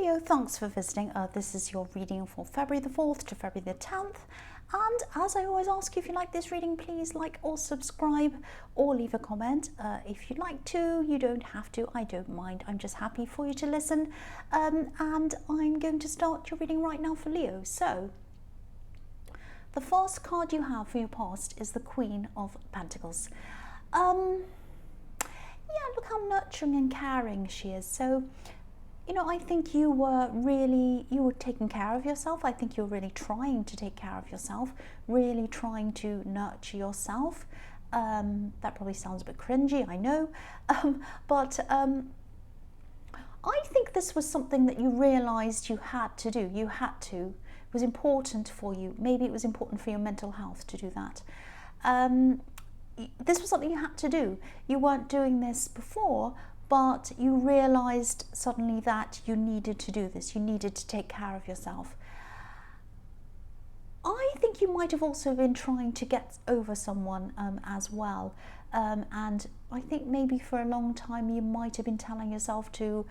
Leo, thanks for visiting. This is your reading for February the 4th to February the 10th. And as I always ask you, if you like this reading, please like or subscribe or leave a comment. If you'd like to, you don't have to. I don't mind. I'm just happy for you to listen. And I'm going to start your reading right now for Leo. So, the first card you have for your past is the Queen of Pentacles. Yeah, look how nurturing and caring she is. So, you know, I think you were taking care of yourself. I think you're really trying to take care of yourself, really trying to nurture yourself. That probably sounds a bit cringy, I know, but I think this was something that you realised you had to do. You had to. It was important for you. Maybe it was important for your mental health to do that. This was something you had to do. You weren't doing this before, but you realised suddenly that you needed to do this. You needed to take care of yourself. I think you might have also been trying to get over someone as well. And I think maybe for a long time you might have been telling yourself to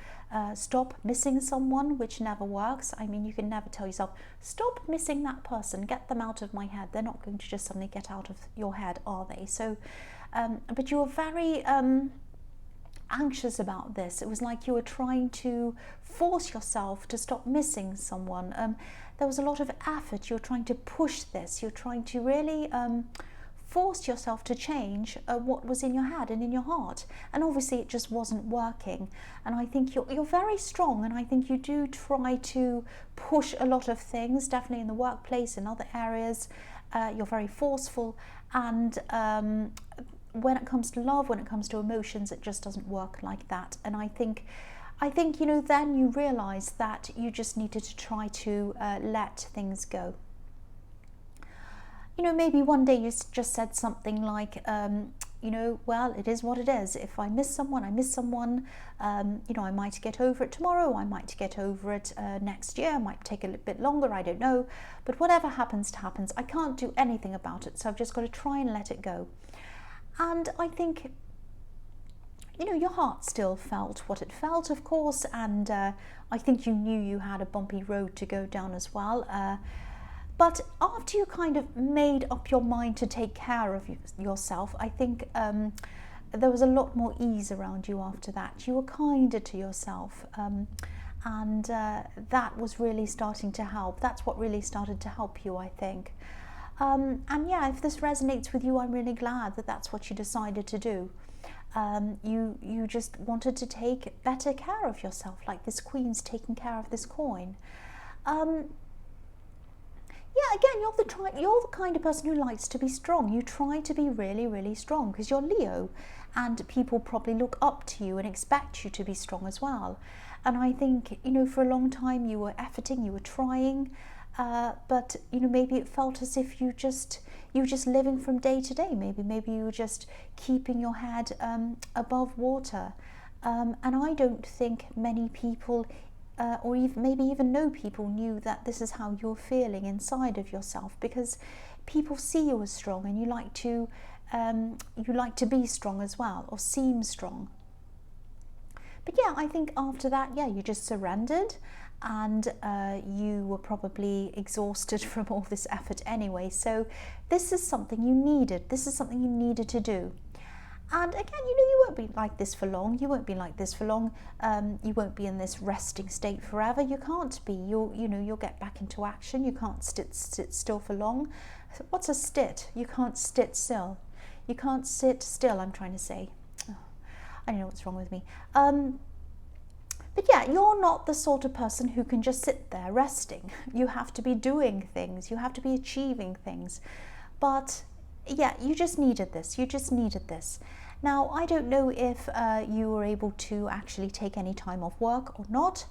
stop missing someone, which never works. I mean, you can never tell yourself, stop missing that person, get them out of my head. They're not going to just suddenly get out of your head, are they? So, but you were very anxious about this. It was like you were trying to force yourself to stop missing someone. There was a lot of effort. You're trying to push this. You're trying to really force yourself to change what was in your head and in your heart. And obviously it just wasn't working. And I think you're very strong, and I think you do try to push a lot of things, definitely in the workplace, in other areas. You're very forceful, and when it comes to love, when it comes to emotions, it just doesn't work like that. And I think, you know, then you realise that you just needed to try to let things go. You know, maybe one day you just said something like, you know, well, it is what it is. If I miss someone, I miss someone. You know, I might get over it tomorrow. I might get over it next year. It might take a little bit longer. I don't know. But whatever happens, happens. I can't do anything about it. So I've just got to try and let it go. And I think, you know, your heart still felt what it felt, of course. And I think you knew you had a bumpy road to go down as well. But after you kind of made up your mind to take care of yourself, I think there was a lot more ease around you after that. You were kinder to yourself. And that was really starting to help. That's what really started to help you, I think. And yeah, if this resonates with you, I'm really glad that that's what you decided to do. You just wanted to take better care of yourself, like this queen's taking care of this coin. Yeah, again, you're the kind of person who likes to be strong. You try to be really, really strong because you're Leo, and people probably look up to you and expect you to be strong as well. And I think, you know, for a long time you were efforting, you were trying, but you know, maybe it felt as if you were just living from day to day. Maybe you were just keeping your head above water. And I don't think many people, or maybe even no people, knew that this is how you're feeling inside of yourself, because people see you as strong, and you like to be strong as well, or seem strong. But yeah, I think after that, yeah, you just surrendered, and you were probably exhausted from all this effort anyway. So this is something you needed. This is something you needed to do. And again, you know, you won't be like this for long. You won't be like this for long. You won't be in this resting state forever. You can't be. You'll get back into action. You can't sit still for long. What's a stit? You can't sit still. You can't sit still, I'm trying to say. Oh, I don't know what's wrong with me. But yeah, you're not the sort of person who can just sit there resting. You have to be doing things. You have to be achieving things. But yeah, you just needed this. You just needed this. Now, I don't know if you were able to actually take any time off work or not.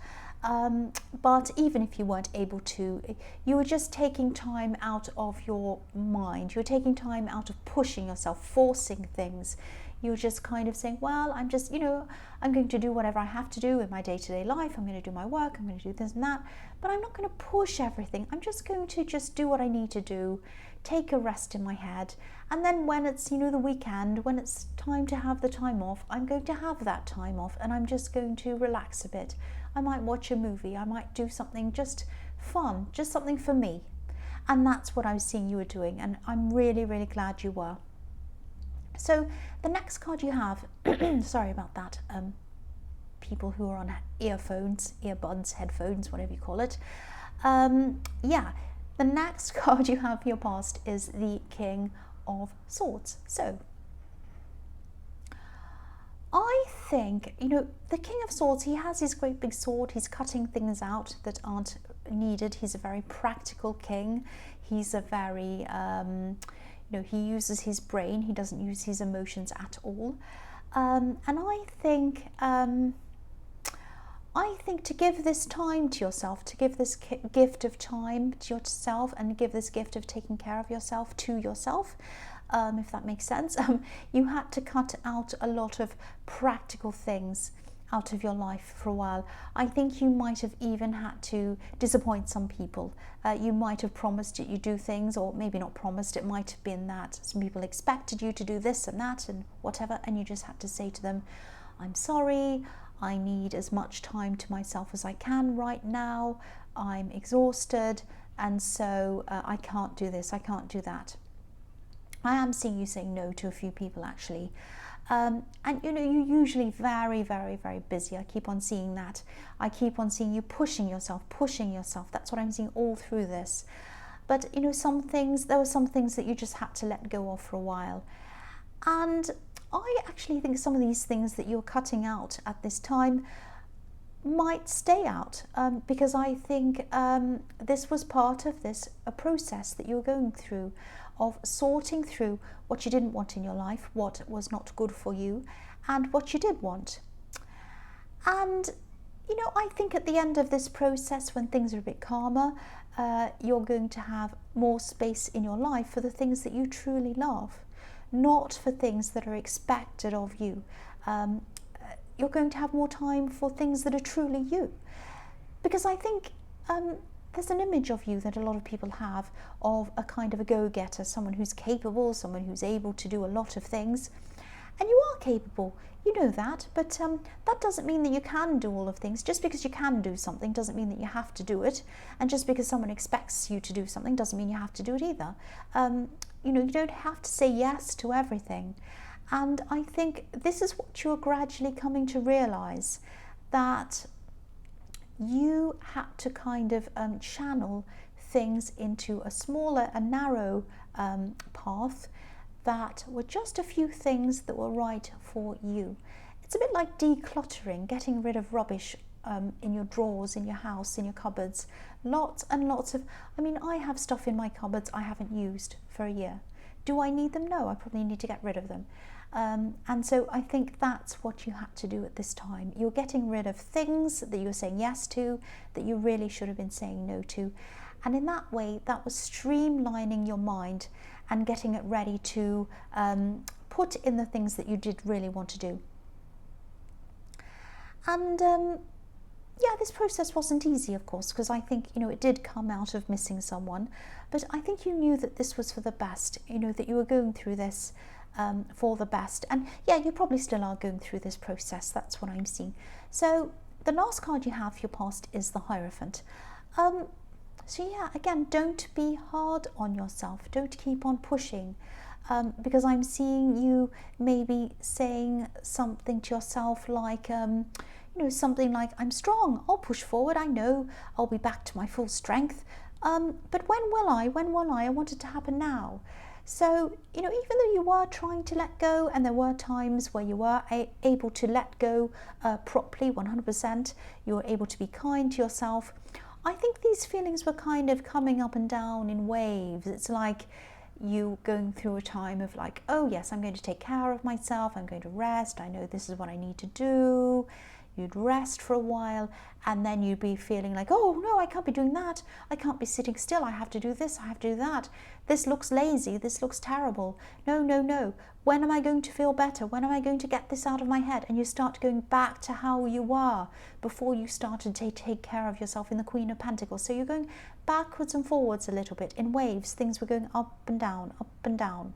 But even if you weren't able to, you were just taking time out of your mind. You were taking time out of pushing yourself, forcing things. You were just kind of saying, well, I'm just, you know, I'm going to do whatever I have to do in my day-to-day life. I'm going to do my work. I'm going to do this and that. But I'm not going to push everything. I'm just going to just do what I need to do, take a rest in my head. And then when it's, you know, the weekend, when it's time to have the time off, I'm going to have that time off, and I'm just going to relax a bit. I might watch a movie, I might do something just fun, just something for me. And that's what I was seeing you were doing, and I'm really, really glad you were. So the next card you have, sorry about that, people who are on earphones, earbuds, headphones, whatever you call it. Yeah, the next card you have for your past is the King of Swords. So I think, you know, the King of Swords, he has his great big sword, he's cutting things out that aren't needed. He's a very practical king. He's a very, you know, he uses his brain, he doesn't use his emotions at all. And I think to give this time to yourself, to give this gift of time to yourself, and give this gift of taking care of yourself to yourself, if that makes sense, you had to cut out a lot of practical things out of your life for a while. I think you might have even had to disappoint some people. You might have promised that you do things, or maybe not promised, it might have been that some people expected you to do this and that and whatever, and you just had to say to them, I'm sorry, I need as much time to myself as I can right now, I'm exhausted, and so I can't do this, I can't do that. I am seeing you saying no to a few people actually. And you know, you're usually very, very, very busy. I keep on seeing that. I keep on seeing you pushing yourself. That's what I'm seeing all through this. But you know, there were some things that you just had to let go of for a while. And I actually think some of these things that you're cutting out at this time might stay out, because I think this was part of a process that you were going through, of sorting through what you didn't want in your life, what was not good for you, and what you did want. And you know, I think at the end of this process, when things are a bit calmer, you're going to have more space in your life for the things that you truly love, not for things that are expected of you. You're going to have more time for things that are truly you. Because I think there's an image of you that a lot of people have of a kind of a go-getter, someone who's capable, someone who's able to do a lot of things. And you are capable, you know that, but that doesn't mean that you can do all of things. Just because you can do something doesn't mean that you have to do it. And just because someone expects you to do something doesn't mean you have to do it either. You know, you don't have to say yes to everything. And I think this is what you're gradually coming to realize, that you had to kind of channel things into a smaller and narrow path that were just a few things that were right for you. It's a bit like decluttering, getting rid of rubbish in your drawers, in your house, in your cupboards. Lots and lots of, I mean, I have stuff in my cupboards I haven't used for a year. Do I need them? No, I probably need to get rid of them. And so I think that's what you had to do at this time. You're getting rid of things that you were saying yes to, that you really should have been saying no to. And in that way, that was streamlining your mind and getting it ready to put in the things that you did really want to do. And yeah, this process wasn't easy, of course, because I think, you know, it did come out of missing someone. But I think you knew that this was for the best, you know, that you were going through this for the best. And yeah, you probably still are going through this process. That's what I'm seeing. So the last card you have for your past is the Hierophant. So yeah, again, don't be hard on yourself. Don't keep on pushing, because I'm seeing you maybe saying something to yourself like, you know, something like, I'm strong, I'll push forward, I know I'll be back to my full strength. But when will I? When will I? I want it to happen now. So, you know, even though you were trying to let go, and there were times where you were able to let go properly, 100%, you were able to be kind to yourself, I think these feelings were kind of coming up and down in waves. It's like you going through a time of like, oh yes, I'm going to take care of myself, I'm going to rest, I know this is what I need to do. You'd rest for a while, and then you'd be feeling like, oh no, I can't be doing that, I can't be sitting still, I have to do this, I have to do that, this looks lazy, this looks terrible, no, no, no, when am I going to feel better, when am I going to get this out of my head? And you start going back to how you were before you started to take care of yourself in the Queen of Pentacles. So you're going backwards and forwards a little bit in waves. Things were going up and down, up and down.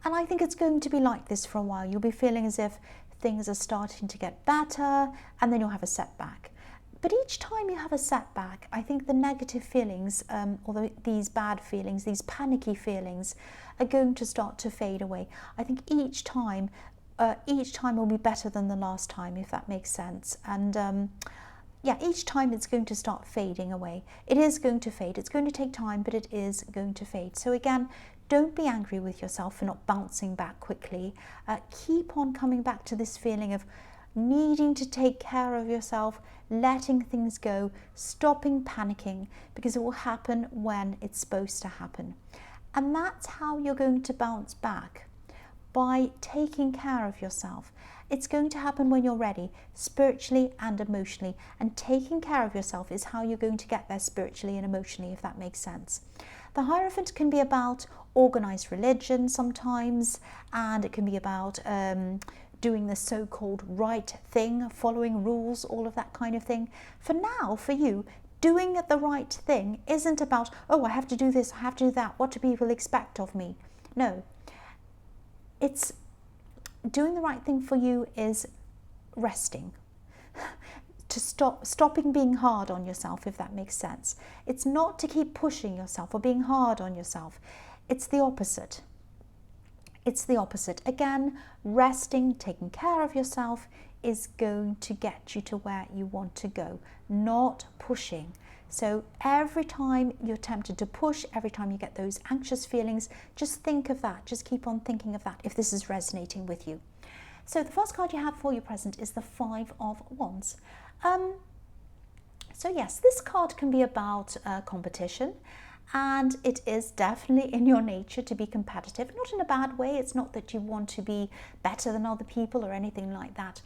And I think it's going to be like this for a while. You'll be feeling as if things are starting to get better, and then you'll have a setback. But each time you have a setback, I think the negative feelings, these bad feelings, these panicky feelings, are going to start to fade away. I think each time will be better than the last time, if that makes sense. And yeah, each time it's going to start fading away. It is going to fade. It's going to take time, but it is going to fade. So again, don't be angry with yourself for not bouncing back quickly. Keep on coming back to this feeling of needing to take care of yourself, letting things go, stopping panicking, because it will happen when it's supposed to happen. And that's how you're going to bounce back, by taking care of yourself. It's going to happen when you're ready, spiritually and emotionally. And taking care of yourself is how you're going to get there spiritually and emotionally, if that makes sense. The Hierophant can be about organized religion sometimes, and it can be about doing the so-called right thing, following rules, all of that kind of thing. For now, for you, doing the right thing isn't about, oh, I have to do this, I have to do that, what do people expect of me? No. It's doing the right thing for you is resting. To stopping being hard on yourself, if that makes sense. It's not to keep pushing yourself or being hard on yourself. It's the opposite. It's the opposite. Again, resting, taking care of yourself is going to get you to where you want to go, not pushing. So every time you're tempted to push, every time you get those anxious feelings, just think of that. Just keep on thinking of that if this is resonating with you. So the first card you have for your present is the Five of Wands. So yes, this card can be about competition. And it is definitely in your nature to be competitive, not in a bad way. It's not that you want to be better than other people or anything like that,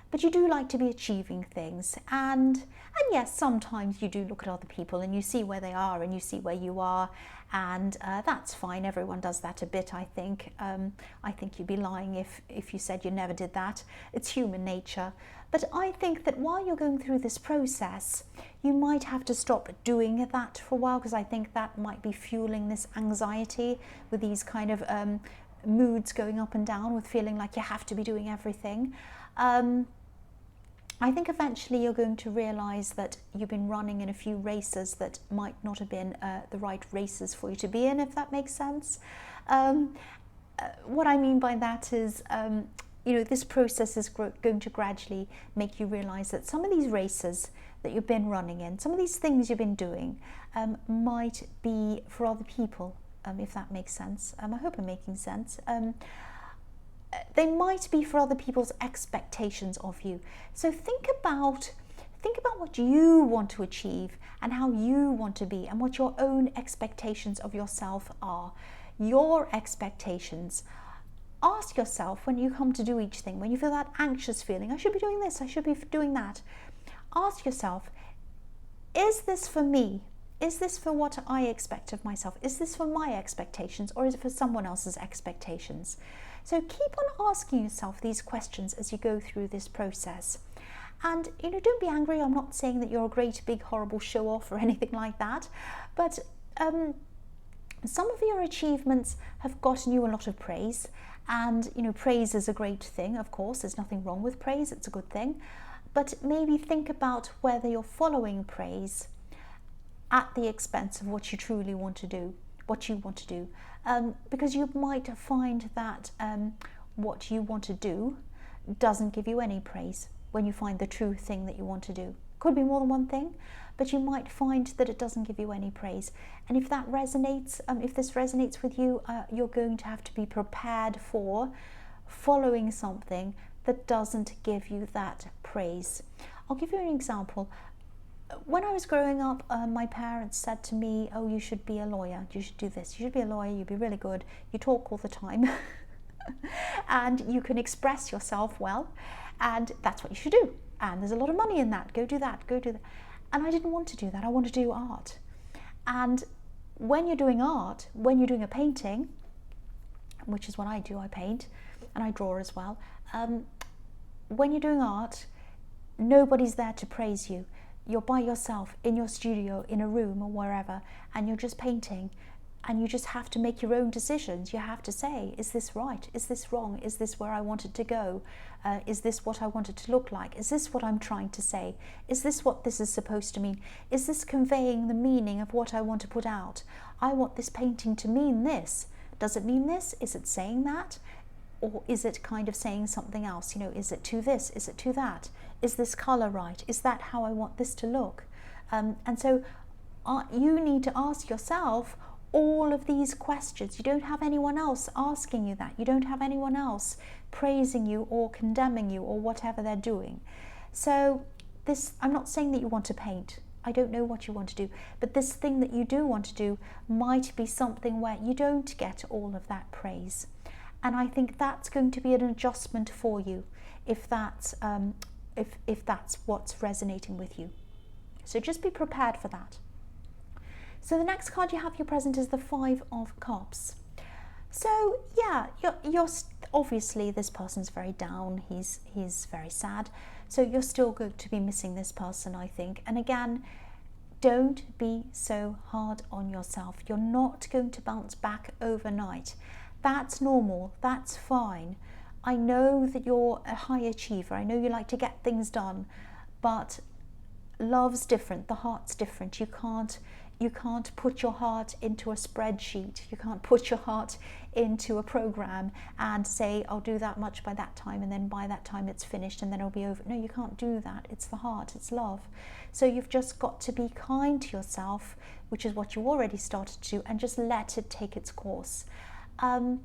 but you do like to be achieving things. And yes, sometimes you do look at other people and you see where they are and you see where you are, and that's fine. Everyone does that a bit, I think. I think you'd be lying if you said you never did that. It's human nature. But I think that while you're going through this process, you might have to stop doing that for a while, because I think that might be fueling this anxiety with these kind of moods going up and down, with feeling like you have to be doing everything. I think eventually you're going to realise that you've been running in a few races that might not have been the right races for you to be in, if that makes sense. What I mean by that is, this process is going to gradually make you realise that some of these races that you've been running in, some of these things you've been doing, might be for other people, if that makes sense. I hope I'm making sense. They might be for other people's expectations of you. So think about what you want to achieve and how you want to be, and what your own expectations of yourself are. Your expectations. Ask yourself, when you come to do each thing, when you feel that anxious feeling, I should be doing this, I should be doing that. Ask yourself, is this for me? Is this for what I expect of myself? Is this for my expectations, or is it for someone else's expectations? So keep on asking yourself these questions as you go through this process. And, don't be angry. I'm not saying that you're a great, big, horrible show-off or anything like that. But some of your achievements have gotten you a lot of praise. And, praise is a great thing, of course. There's nothing wrong with praise. It's a good thing. But maybe think about whether you're following praise at the expense of what you truly want to do, what you want to do. Because you might find that what you want to do doesn't give you any praise when you find the true thing that you want to do. Could be more than one thing, but you might find that it doesn't give you any praise. And if that resonates, if this resonates with you, you're going to have to be prepared for following something that doesn't give you that praise. I'll give you an example. When I was growing up, my parents said to me, oh, you should be a lawyer, you should do this, you should be a lawyer, you'd be really good, you talk all the time, and you can express yourself well, and that's what you should do, and there's a lot of money in that, go do that, go do that. And I didn't want to do that. I want to do art. And when you're doing art, when you're doing a painting, which is what I do, I paint and I draw as well, when you're doing art, nobody's there to praise you. You're by yourself in your studio, in a room or wherever, and you're just painting. and you just have to make your own decisions. You have to say, is this right? Is this wrong? Is this where I wanted to go? Is this what I wanted to look like? Is this what I'm trying to say? Is this what this is supposed to mean? Is this conveying the meaning of what I want to put out? I want this painting to mean this. Does it mean this? Is it saying that? Or is it kind of saying something else? You know, is it to this? Is it to that? Is this colour right? Is that how I want this to look? And so you need to ask yourself all of these questions. You don't have anyone else asking you that. You don't have anyone else praising you or condemning you or whatever they're doing. So this, I'm not saying that you want to paint. I don't know what you want to do, but this thing that you do want to do might be something where you don't get all of that praise. And I think that's going to be an adjustment for you if that's what's resonating with you. So just be prepared for that. So the next card you have your present is the Five of Cups. So yeah, you're obviously, this person's very down. He's very sad. So you're still going to be missing this person, I think. And again, don't be so hard on yourself. You're not going to bounce back overnight. That's normal. That's fine. I know that you're a high achiever. I know you like to get things done, but love's different. The heart's different. You can't put your heart into a spreadsheet. You can't put your heart into a program and say, I'll do that much by that time, and then by that time it's finished and then it'll be over. No, you can't do that. It's the heart, it's love. So you've just got to be kind to yourself, which is what you already started to do, and just let it take its course. And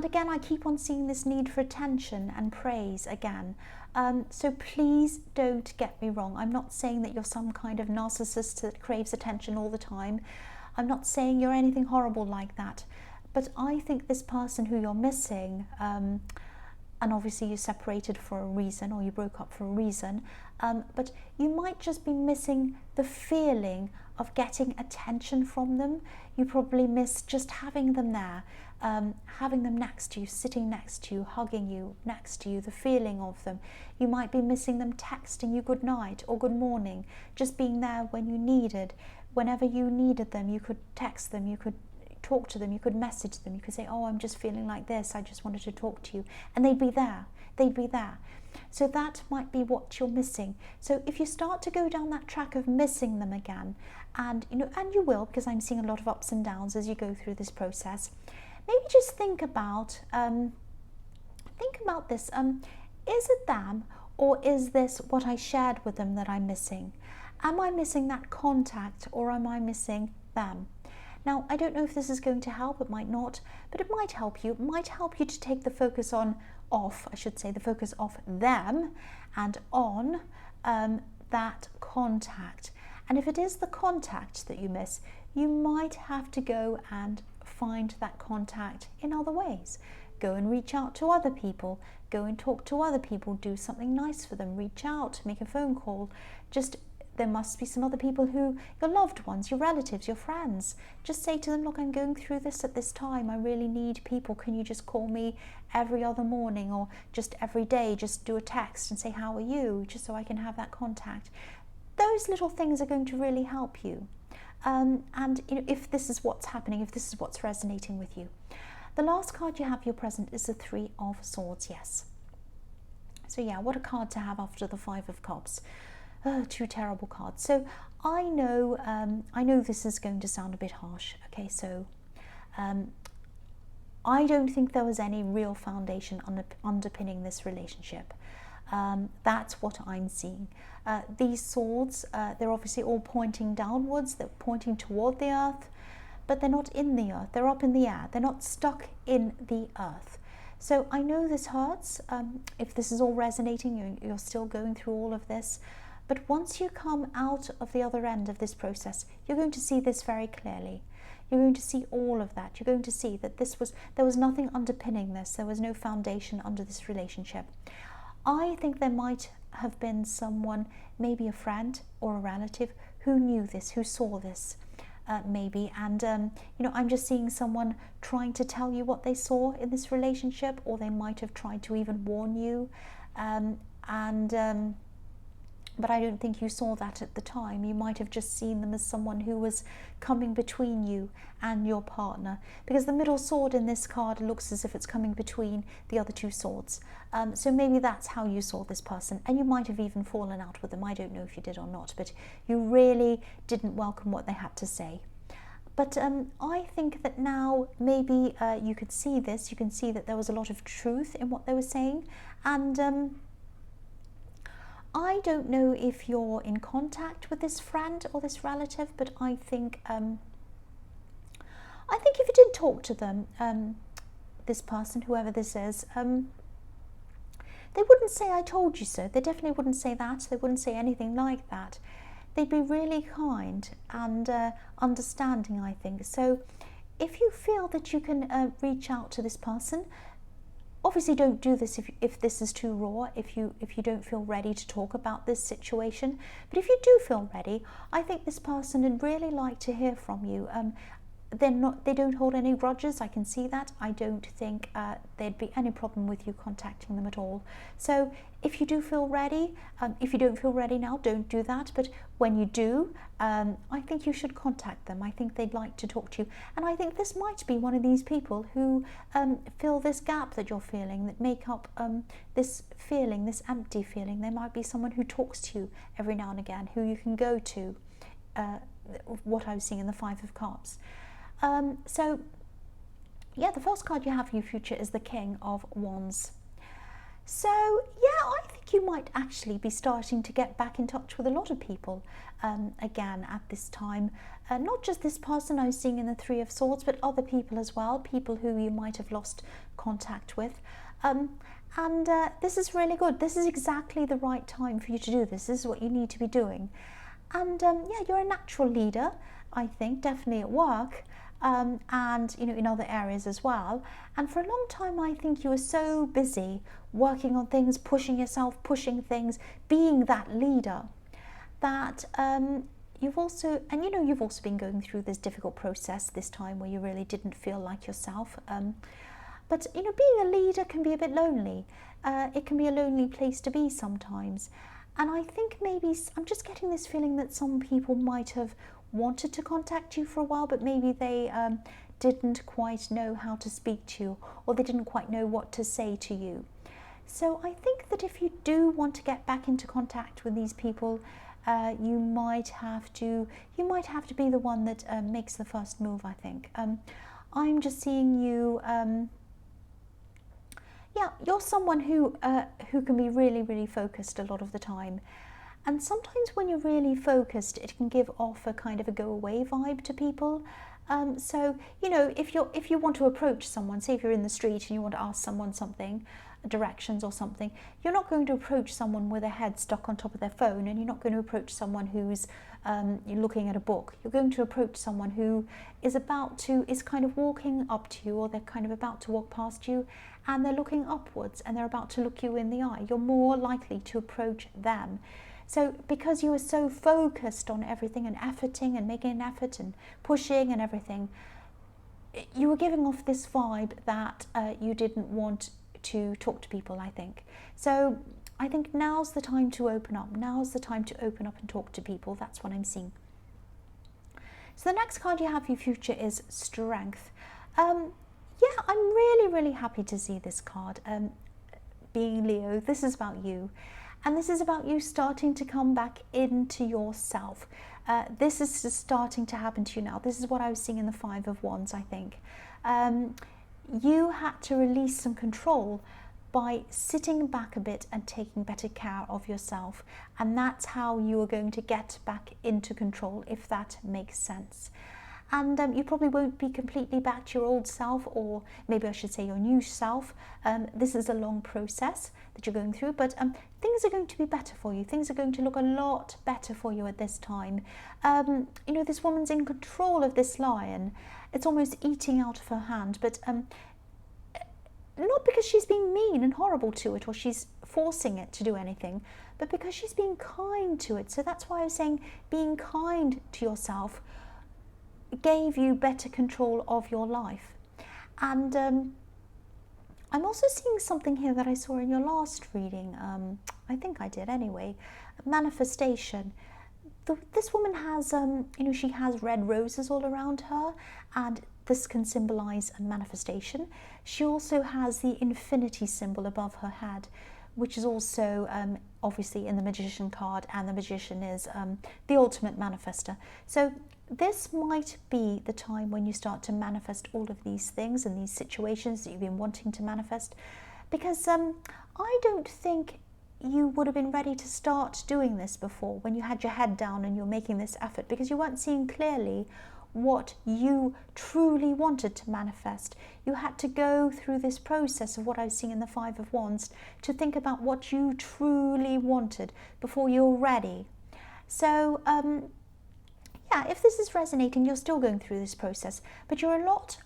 again, I keep on seeing this need for attention and praise again. So please don't get me wrong. I'm not saying that you're some kind of narcissist that craves attention all the time. I'm not saying you're anything horrible like that. But I think this person who you're missing, and obviously you separated for a reason, or you broke up for a reason, but you might just be missing the feeling of getting attention from them. You probably miss just having them there, having them next to you, sitting next to you, hugging you, next to you, the feeling of them. You might be missing them texting you good night or good morning, just being there when you needed. Whenever you needed them, you could text them, you could talk to them, you could message them, you could say, oh, I'm just feeling like this, I just wanted to talk to you. And they'd be there, they'd be there. So that might be what you're missing. So if you start to go down that track of missing them again, and you will, because I'm seeing a lot of ups and downs as you go through this process, maybe just think about this. Is it them, or is this what I shared with them that I'm missing? Am I missing that contact, or am I missing them? Now, I don't know if this is going to help. It might not, but it might help you. It might help you to take the focus the focus off them and on that contact. And if it is the contact that you miss, you might have to go and find that contact in other ways. Go and reach out to other people. Go and talk to other people. Do something nice for them. Reach out. Make a phone call. There must be some other people your loved ones, your relatives, your friends. Just say to them, look, I'm going through this at this time. I really need people. Can you just call me every other morning, or just every day? Just do a text and say, how are you? Just so I can have that contact. Those little things are going to really help you. And if this is what's happening, if this is what's resonating with you. The last card you have your present is the Three of Swords, yes. So yeah, what a card to have after the Five of Cups. Two terrible cards. So I know this is going to sound a bit harsh. Okay, so I don't think there was any real foundation underpinning this relationship. That's what I'm seeing. These swords, they're obviously all pointing downwards. They're pointing toward the earth, but they're not in the earth. They're up in the air. They're not stuck in the earth. So I know this hurts. If this is all resonating, you're still going through all of this. But once you come out of the other end of this process, you're going to see this very clearly. You're going to see all of that. You're going to see that there was nothing underpinning this. There was no foundation under this relationship. I think there might have been someone, maybe a friend or a relative, who knew this, who saw this, maybe. And, I'm just seeing someone trying to tell you what they saw in this relationship, or they might have tried to even warn you. But I don't think you saw that at the time. You might have just seen them as someone who was coming between you and your partner, because the middle sword in this card looks as if it's coming between the other two swords. So maybe that's how you saw this person, and you might have even fallen out with them. I don't know if you did or not, but you really didn't welcome what they had to say. But I think that now maybe you could see this. You can see that there was a lot of truth in what they were saying, and I don't know if you're in contact with this friend or this relative, but I think if you did talk to them, this person, whoever this is, they wouldn't say "I told you so." They definitely wouldn't say that. They wouldn't say anything like that. They'd be really kind and understanding, I think. So if you feel that you can reach out to this person, obviously don't do this if this is too raw, if you don't feel ready to talk about this situation. But if you do feel ready, I think this person would really like to hear from you. They don't hold any grudges, I can see that. I don't think there'd be any problem with you contacting them at all. So if you do feel ready, if you don't feel ready now, don't do that. But when you do, I think you should contact them. I think they'd like to talk to you. And I think this might be one of these people who fill this gap that you're feeling, that make up this feeling, this empty feeling. There might be someone who talks to you every now and again, who you can go to, what I was seeing in the Five of Cups. So, yeah, the first card you have for your future is the King of Wands. So, yeah, I think you might actually be starting to get back in touch with a lot of people again at this time. Not just this person I was seeing in the Three of Swords, but other people as well, people who you might have lost contact with. And this is really good. This is exactly the right time for you to do this. This is what you need to be doing. And, yeah, you're a natural leader, I think, definitely at work. And in other areas as well. And for a long time, I think you were so busy working on things, pushing yourself, pushing things, being that leader, that you've also been going through this difficult process this time where you really didn't feel like yourself. But being a leader can be a bit lonely. It can be a lonely place to be sometimes. And I think maybe I'm just getting this feeling that some people might have wanted to contact you for a while, but maybe they didn't quite know how to speak to you, or they didn't quite know what to say to you. So I think that if you do want to get back into contact with these people, you might have to be the one that makes the first move, I think. I'm just seeing you, you're someone who can be really, really focused a lot of the time. And sometimes when you're really focused, it can give off a kind of a go-away vibe to people. So, if you want to approach someone, say if you're in the street and you want to ask someone something, directions or something, you're not going to approach someone with their head stuck on top of their phone, and you're not going to approach someone who's looking at a book. You're going to approach someone who is kind of walking up to you, or they're kind of about to walk past you, and they're looking upwards and they're about to look you in the eye. You're more likely to approach them. So because you were so focused on everything and efforting and making an effort and pushing and everything, you were giving off this vibe that you didn't want to talk to people, I think. So I think now's the time to open up. Now's the time to open up and talk to people. That's what I'm seeing. So the next card you have for your future is Strength. Yeah, I'm really, really happy to see this card. Being Leo, this is about you. And this is about you starting to come back into yourself. This is starting to happen to you now. This is what I was seeing in the Five of Wands, I think. You had to release some control by sitting back a bit and taking better care of yourself. And that's how you are going to get back into control, if that makes sense. And you probably won't be completely back to your old self, or maybe I should say your new self. This is a long process that you're going through, but things are going to be better for you. Things are going to look a lot better for you at this time. This woman's in control of this lion. It's almost eating out of her hand, but not because she's being mean and horrible to it, or she's forcing it to do anything, but because she's being kind to it. So that's why I was saying being kind to yourself gave you better control of your life. And I'm also seeing something here that I saw in your last reading. I think I did anyway. Manifestation. This woman has, she has red roses all around her, and this can symbolize a manifestation. She also has the infinity symbol above her head, which is also obviously in the Magician card, and the Magician is the ultimate manifester. So this might be the time when you start to manifest all of these things and these situations that you've been wanting to manifest, because I don't think you would have been ready to start doing this before, when you had your head down and you're making this effort, because you weren't seeing clearly what you truly wanted to manifest. You had to go through this process of what I was seeing in the Five of Wands to think about what you truly wanted before you're ready. So yeah, if this is resonating, you're still going through this process, but you're a lot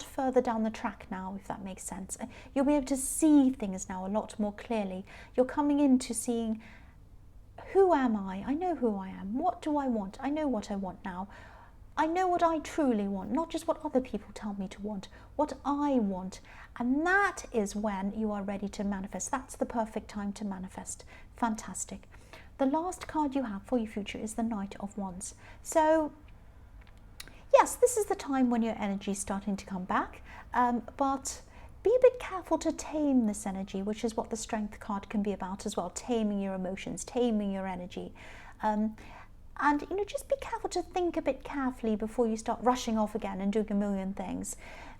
further down the track now, if that makes sense. You'll be able to see things now a lot more clearly. You're coming into seeing, who am I? I know who I am. What do I want? I know what I want now. I know what I truly want, not just what other people tell me to want, what I want. And that is when you are ready to manifest. That's the perfect time to manifest. Fantastic. The last card you have for your future is the Knight of Wands. So yes, this is the time when your energy is starting to come back, but be a bit careful to tame this energy, which is what the Strength card can be about as well, taming your emotions, taming your energy. And just be careful to think a bit carefully before you start rushing off again and doing a million things.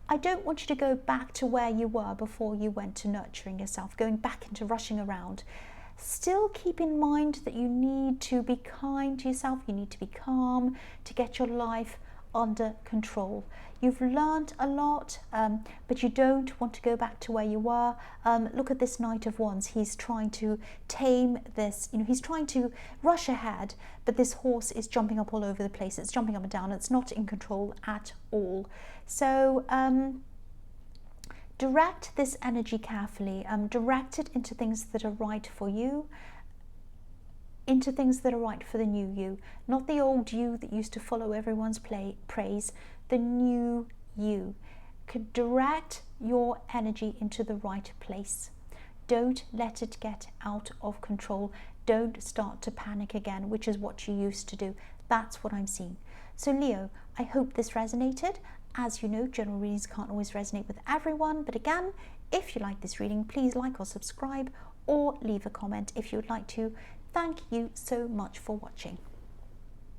I don't want you to go back to where you were before you went to nurturing yourself, going back into rushing around. Still keep in mind that you need to be kind to yourself, you need to be calm to get your life under control. You've learned a lot, but you don't want to go back to where you were. Look at this Knight of Wands. He's trying to tame this, he's trying to rush ahead, but this horse is jumping up all over the place. It's jumping up and down. It's not in control at all. So direct this energy carefully. Direct it into things that are right for you, into things that are right for the new you, not the old you that used to follow everyone's praise, the new you. Could direct your energy into the right place. Don't let it get out of control. Don't start to panic again, which is what you used to do. That's what I'm seeing. So Leo, I hope this resonated. As you know, general readings can't always resonate with everyone, but again, if you like this reading, please like or subscribe, or leave a comment if you would like to. Thank you so much for watching.